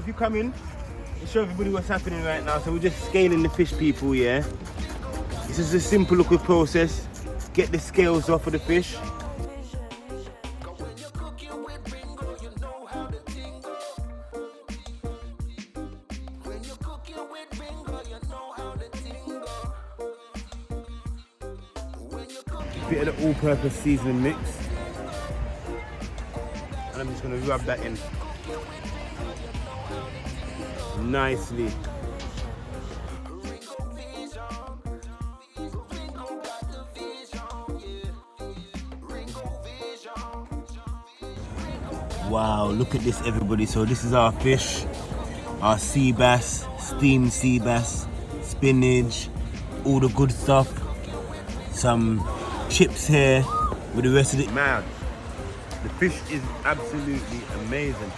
you come in, show everybody what's happening right now. So we're just scaling the fish, people, yeah. This is a simple little process. Get the scales off of the fish. Bit of the all-purpose seasoning mix. And I'm just gonna rub that in nicely. Wow, look at this, everybody. So this is our fish, our sea bass, steamed sea bass, spinach, all the good stuff. Some chips here with the rest of it. Man, the fish is absolutely amazing.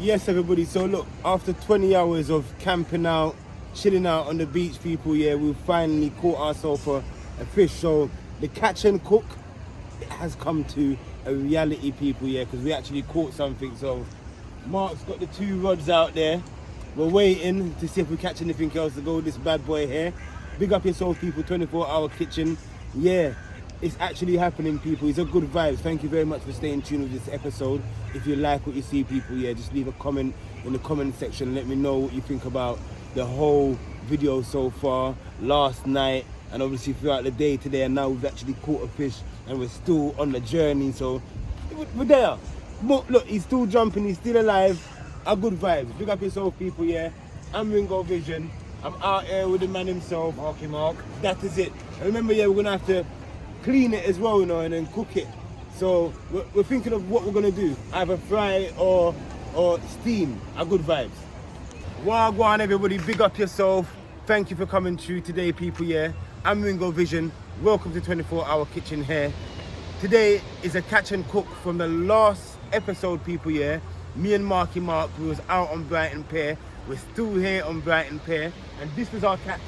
Yes, everybody, so look, after 20 hours of camping out, chilling out on the beach, people, yeah, we finally caught ourselves a fish. So the catch and cook has come to a reality, people, yeah, because we actually caught something. So Mark's got the 2 rods out there. We're waiting to see if we catch anything else to go with this bad boy here. Big up yourself, people, 24-hour kitchen. Yeah, it's actually happening, people. It's a good vibes. Thank you very much for staying tuned with this episode. If you like what you see, people, yeah, just leave a comment in the comment section and let me know what you think about the whole video so far, last night, and obviously throughout the day today. And now we've actually caught a fish and we're still on the journey. So we're there. Look, he's still jumping, he's still alive. A good vibes. Big up yourself, people, yeah. I'm Ringo Vision. I'm out here with the man himself, Mark. That is it. And remember, yeah, we're gonna have to clean it as well, you know, and then cook it. So we're thinking of what we're gonna do. Either fry or steam. A good vibes. Wagwan, everybody, big up yourself. Thank you for coming through today, people, yeah. I'm Ringo Vision. Welcome to 24-Hour Kitchen here. Today is a catch and cook from the last episode, people, yeah. Me and Mark, we was out on Brighton Pier. We're still here on Brighton Pier, and this was our catch.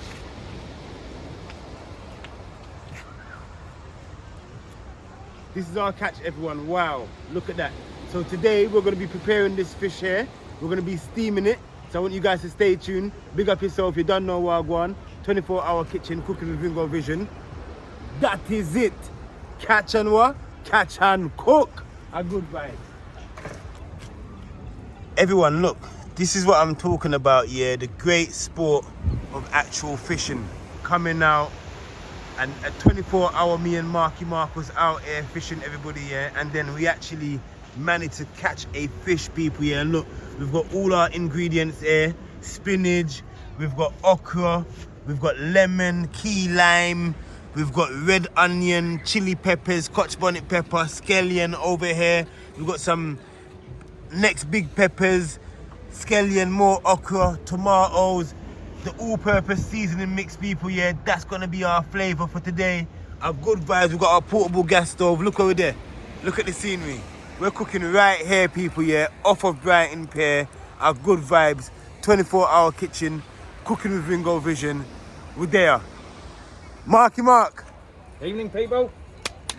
This is our catch, everyone. Wow, look at that. So today we're going to be preparing this fish here. We're going to be steaming it. So I want you guys to stay tuned. Big up yourself. You don't know Wagwan. 24-Hour Kitchen, cooking with Ringo Vision. That is it. Catch and what? Catch and cook. A good vibe. Everyone, look, this is what I'm talking about, yeah, the great sport of actual fishing. Coming out, and at 24-hour, me and Mark was out here fishing, everybody, yeah, and then we actually managed to catch a fish, people, yeah. And look, we've got all our ingredients here: spinach, we've got okra, we've got lemon, key lime, we've got red onion, chili peppers, Scotch bonnet pepper, scallion over here. We've got some next big peppers, scallion, more okra, tomatoes, the all-purpose seasoning mix, people, yeah. That's gonna be our flavor for today. Our good vibes. We've got our portable gas stove. Look over there. Look at the scenery. We're cooking right here, people, yeah, off of Brighton Pier. Our good vibes, 24-hour kitchen, cooking with Ringo Vision. We're there. Mark. Evening, people.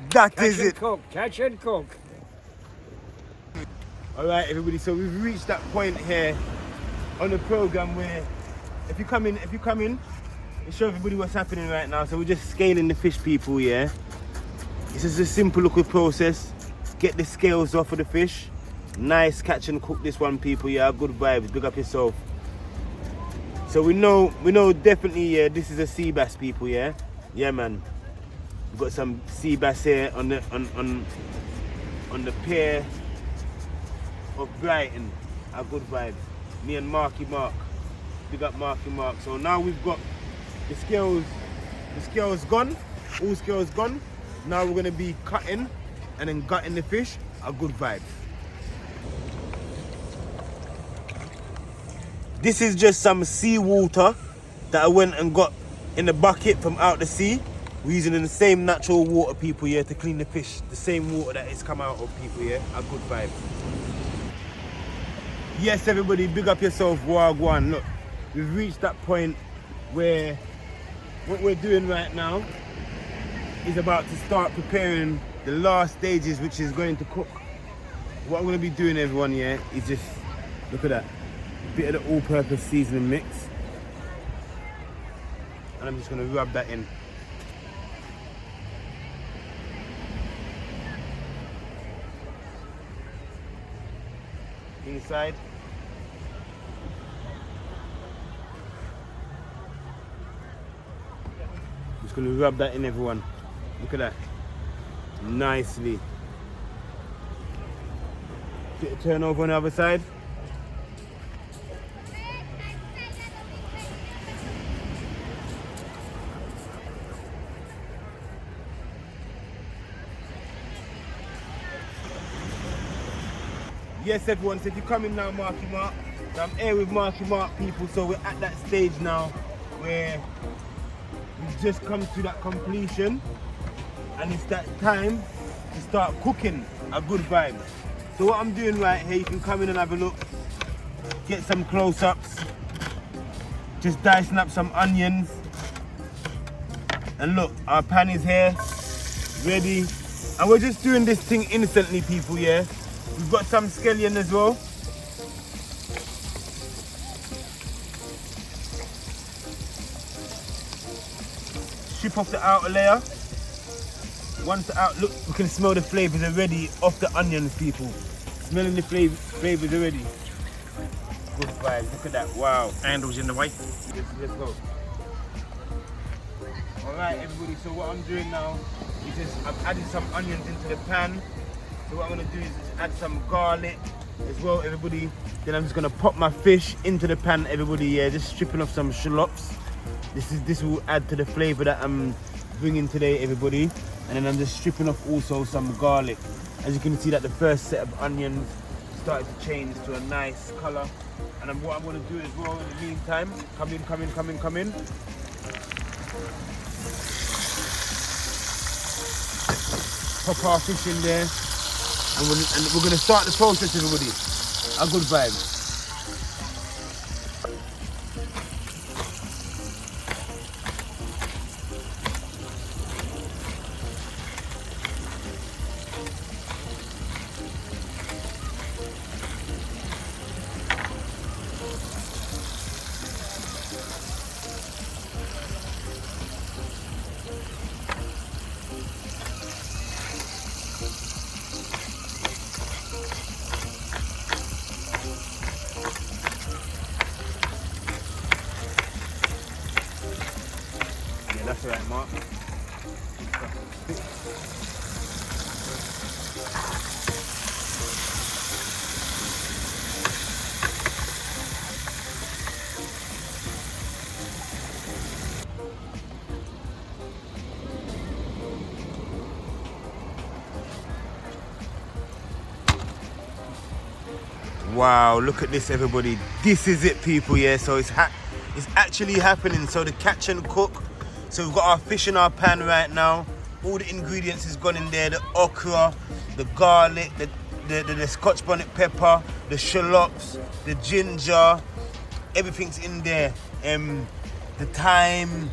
That is it. Catch and cook. All right, everybody, so we've reached that point here on the program where if you come in, and show everybody what's happening right now. So we're just scaling the fish, people, yeah. This is a simple little process. Get the scales off of the fish. Nice catch and cook this one, people, yeah. Good vibes. Big up yourself. So we know definitely, yeah, this is a sea bass, people, yeah. Yeah, man. We've got some sea bass here on the pier of Brighton. A good vibes. Me and Mark. Big up Mark. So now we've got the scales gone, all scales gone. Now we're gonna be cutting and then gutting the fish. A good vibes. This is just some seawater that I went and got in the bucket from out the sea. We're using the same natural water, people, here to clean the fish. The same water that it's come out of, people, here. A good vibe. Yes, everybody, big up yourself, Wagwan. Look, we've reached that point where what we're doing right now is about to start preparing the last stages, which is going to cook. What I'm going to be doing, everyone, yeah, is just, look at that, a bit of the all-purpose seasoning mix. And I'm just going to rub that in. Inside. Just going to rub that in, everyone. Look at that. Nicely. Bit of turn over on the other side. Yes, everyone, so if you're coming now, Marky Mark, so I'm here with Marky Mark people, so we're at that stage now where we've just come to that completion and it's that time to start cooking a good vibe. So what I'm doing right here, you can come in and have a look, get some close-ups, just dicing up some onions, and look, our pan is here, ready, and we're just doing this thing instantly, people, yeah? We've got some scallion as well. Strip off the outer layer. Once the out, look, we can smell the flavours already off the onions, people. Smelling the flavours already. Good vibes, look at that, wow. Handles in the way. Let's go. Alright everybody, so what I'm doing now is just, I've added some onions into the pan. So what I'm going to do is just add some garlic as well, everybody. Then I'm just going to pop my fish into the pan, everybody, yeah. Just stripping off some shallots. This will add to the flavour that I'm bringing today, everybody. And then I'm just stripping off also some garlic. As you can see that the first set of onions started to change to a nice colour. And then what I'm going to do as well in the meantime, come in. Pop our fish in there. And we're going to start the process, everybody. A good vibe. That's right, Mark. Wow, look at this, everybody. This is it, people, yeah. So it's actually happening. So the catch and cook. So we've got our fish in our pan right now. All the ingredients is gone in there. The okra, the garlic, the scotch bonnet pepper, the shallots, the ginger. Everything's in there. The thyme,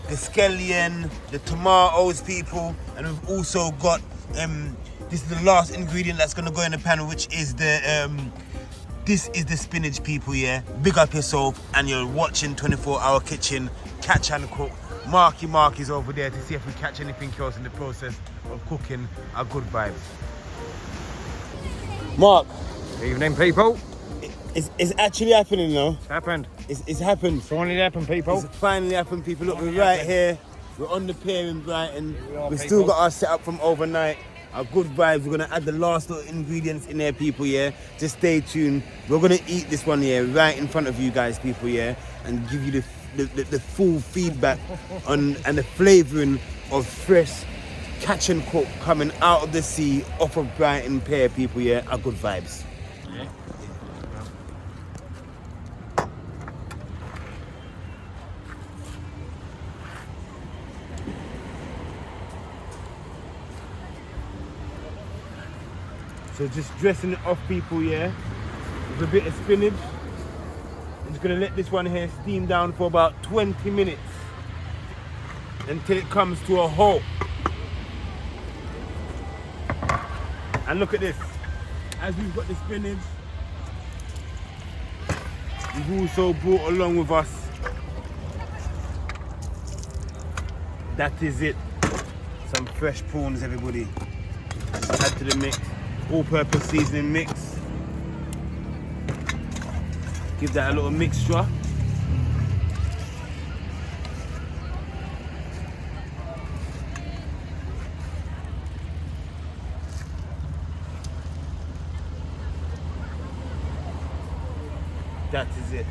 the scallion, the tomatoes, people. And we've also got, this is the last ingredient that's gonna go in the pan, which is this is the spinach, people, yeah. Big up yourself, and you're watching 24-Hour Kitchen, Catch and Cook. Marky Mark is over there to see if we catch anything else in the process of cooking a good vibe. Mark. Evening, people. It's actually happening now. It's happened. It's happened. Finally happened, people. It's finally happened, people. Look, we're right here. We're on the pier in Brighton. We've still got our setup from overnight. Our good vibes. We're gonna add the last little ingredients in there, people, yeah. Just stay tuned. We're gonna eat this one here right in front of you guys, people, yeah, and give you the full feedback on and the flavouring of fresh catch and cook coming out of the sea off of Brighton Pier, people, yeah. Our good vibes. Yeah. So just dressing it off, people, yeah, with a bit of spinach. I'm just gonna let this one here steam down for about 20 minutes until it comes to a halt. And look at this. As we've got the spinach, we've also brought along with us, that is it, some fresh prawns, everybody. Add to the mix, all-purpose seasoning mix. Give that a little mixture. That is it.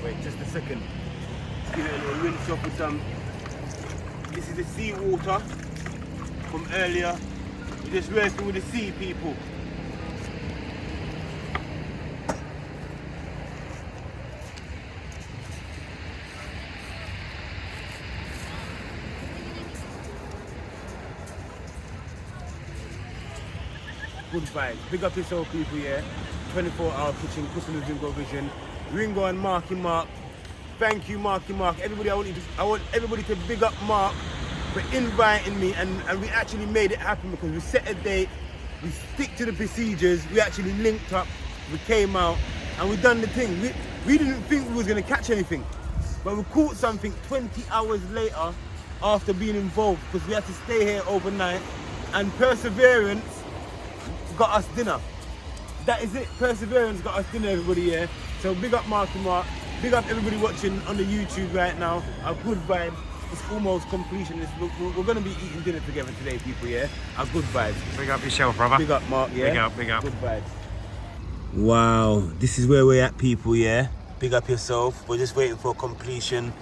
Wait just a second. Let's give it a little rinse off with some. This is the sea water from earlier. We're just working with the sea, people. Good vibes. Big up yourself, people, yeah. 24-hour kitchen, cooking with Ringo Vision. Ringo and Marky Mark. Thank you, Marky Mark. Everybody, I want everybody to big up Mark for inviting me, and we actually made it happen because we set a date, we stick to the procedures, we actually linked up, we came out, and we done the thing. We didn't think we was gonna catch anything, but we caught something 20 hours later after being involved because we had to stay here overnight, and perseverance got us dinner. That is it. Perseverance got us dinner, everybody, yeah. So big up Marky Mark. Big up everybody watching on the YouTube right now. A good vibe. It's almost completion. We're going to be eating dinner together today, people, yeah. A good vibes. Big up yourself, brother. Big up, Mark, yeah. Big up, big up. Good vibes. Wow, this is where we're at, people, yeah. Big up yourself. We're just waiting for completion.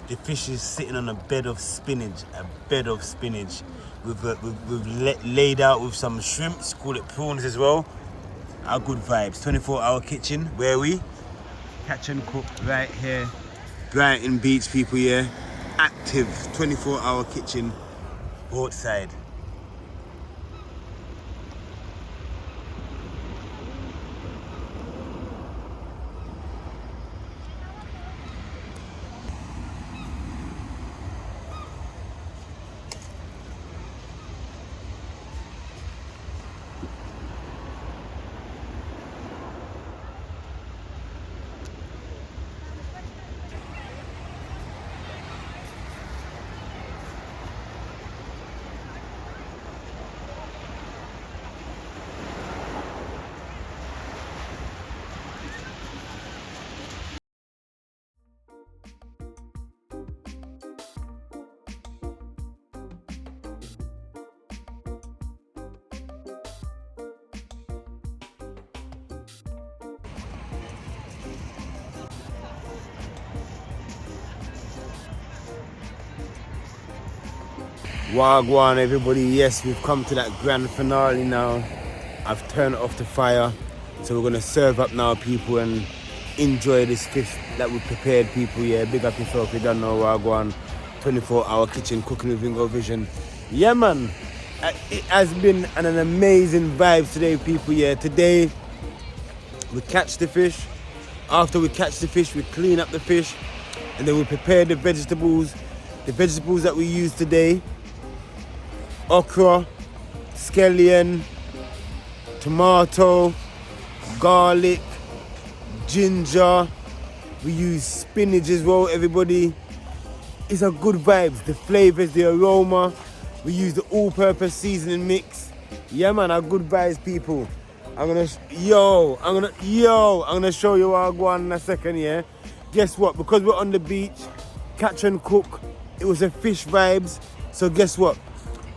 The fish is sitting on a bed of spinach. A bed of spinach. We've laid out with some shrimps, call it prawns as well. Our good vibes. 24-hour kitchen. Where are we? Catch and cook right here. Brighton Beach, people, yeah. Active 24-hour kitchen. Portside. Wagwan, everybody. Yes, we've come to that grand finale now. I've turned off the fire, so we're gonna serve up now, people, and enjoy this fish that we prepared, people. Yeah, big up yourself. You don't know Wagwan. 24-hour kitchen, cooking with Ringo Vision. Yeah, man. It has been an amazing vibe today, people. Yeah, today we catch the fish. After we catch the fish, we clean up the fish, and then we prepare the vegetables. The vegetables that we use today: okra, scallion, tomato, garlic, ginger. We use spinach as well, everybody. It's a good vibes. The flavors, the aroma. We use the all-purpose seasoning mix. Yeah, man, a good vibes, people. I'm gonna show you how I go on in a second, yeah. Guess what? Because we're on the beach, catch and cook. It was a fish vibes. So guess what?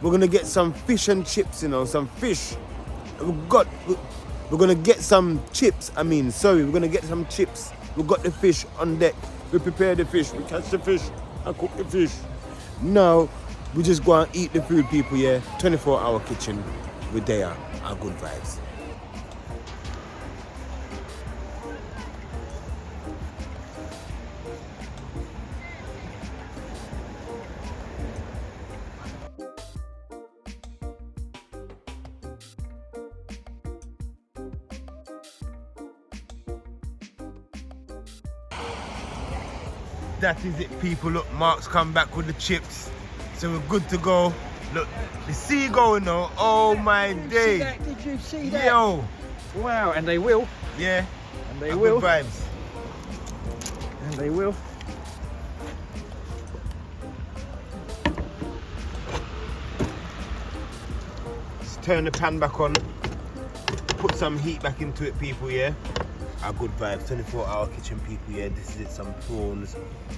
We're gonna get some fish and chips, you know, some fish. We're gonna get some chips. We're gonna get some chips. We got the fish on deck. We prepare the fish. We catch the fish and cook the fish. Now we just go and eat the food, people. Yeah, 24-hour kitchen. We're there. Our good vibes. That is it, people. Look, Mark's come back with the chips. So we're good to go. Look, the sea going though. Oh my day. Did you see that? Yo. Wow, and they will. Yeah. And they Good will. vibes. And they will. Just turn the pan back on. Put some heat back into it, people, yeah? Our good vibes, 24-hour kitchen, people, yeah? This is it, some prawns,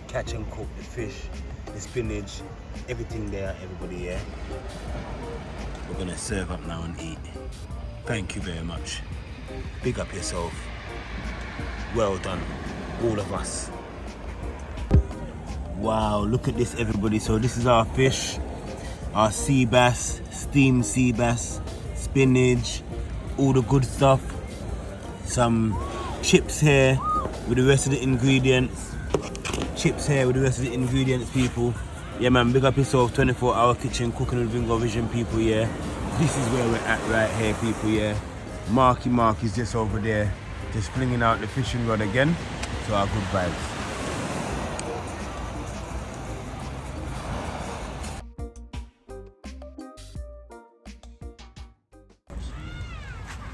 catch and cook, the fish, the spinach, everything there, everybody, yeah? We're gonna serve up now and eat. Thank you very much. Big up yourself. Well done, all of us. Wow, look at this, everybody. So this is our fish, our sea bass, steamed sea bass, spinach, all the good stuff. Some chips here with the rest of the ingredients. Chips here with the rest of the ingredients, people. Yeah, man, big up yourself. 24-hour kitchen, cooking with Ringo Vision, people, yeah. This is where we're at right here, people, yeah. Mark is just over there, just flinging out the fishing rod again. So our good vibes.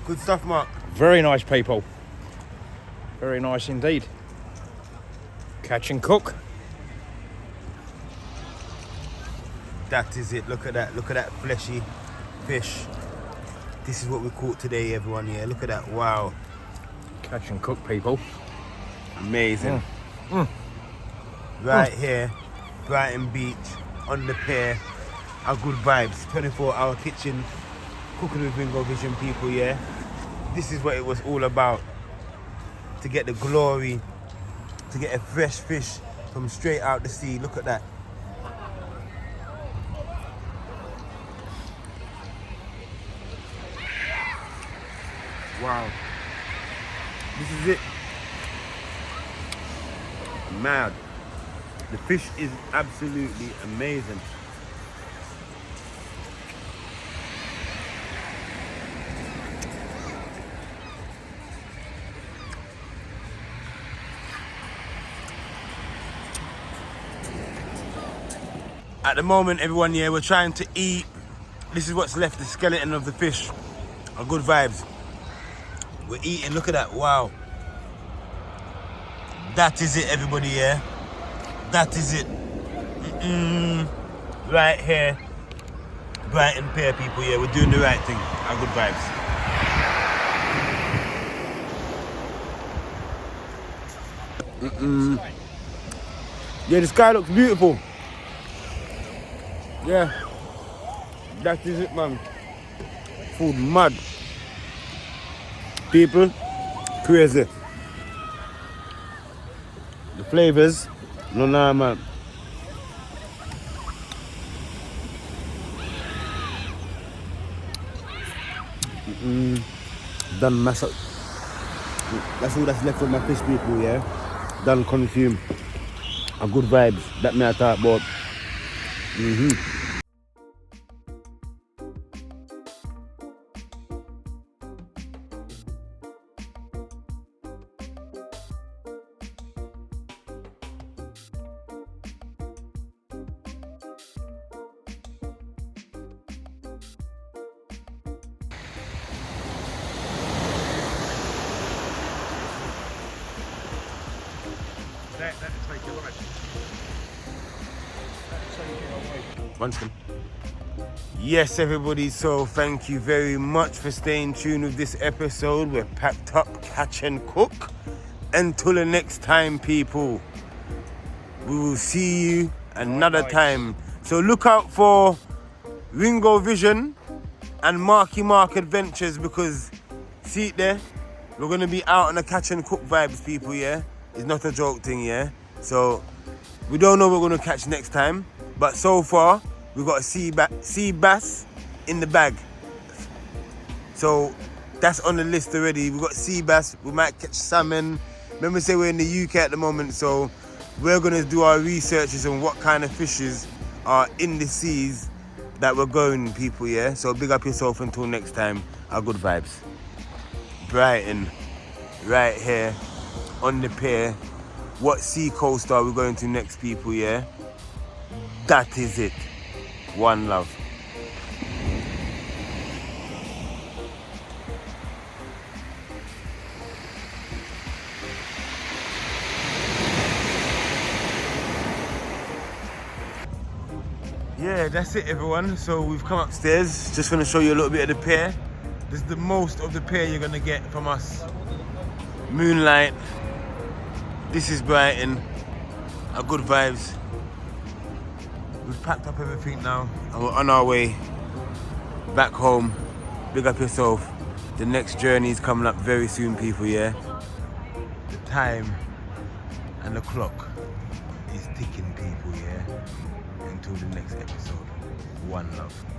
Good stuff, Mark. Very nice, people. Very nice indeed. Catch and cook. That is it. Look at that fleshy fish. This is what we caught today, everyone. Yeah, look at that. Wow. Catch and cook, people. Amazing. Right here, Brighton Beach, on the pier. Our good vibes. 24-hour kitchen, cooking with Ringo Vision, people, yeah. This is what it was all about. To get the glory, to get a fresh fish from straight out the sea. Look at that. Wow. This is it. Mad. The fish is absolutely amazing. At the moment, everyone, yeah, we're trying to eat. This is what's left, the skeleton of the fish. Our good vibes. We're eating, look at that, wow. That is it, everybody, yeah? That is it. Right here. Brighton Pier, people, yeah, we're doing the right thing. Our good vibes. Yeah, the sky looks beautiful. Yeah, that is it, man. Food mad. People, crazy. The flavors, no, man. Done mess up. That's all that's left of my fish, people, yeah? Done consume. A good vibes, that me I talk about. Yes, everybody, so thank you very much for staying tuned with this episode. We're packed up, catch and cook. Until the next time, people, we will see you another time. So look out for Ringo Vision and Marky Mark Adventures, because see it there, we're going to be out on the catch and cook vibes, people, yeah? It's not a joke thing, yeah? So we don't know what we're going to catch next time, but so far we've got a sea bass in the bag. So that's on the list already. We've got sea bass, we might catch salmon. Remember, say we're in the UK at the moment, so we're gonna do our researches on what kind of fishes are in the seas that we're going, people, yeah? So big up yourself until next time. Our good vibes. Brighton, right here on the pier What sea coast are we going to next, people, yeah? That is it. One love. Yeah, that's it, everyone. So we've come upstairs. Just want to show you a little bit of the pier. This is the most of the pier you're gonna get from us. Moonlight. This is Brighton. A good vibes. We've packed up everything now and we're on our way back home. Big up yourself. The next journey is coming up very soon, people, yeah? The time and the clock is ticking, people, yeah? Until the next episode. One love.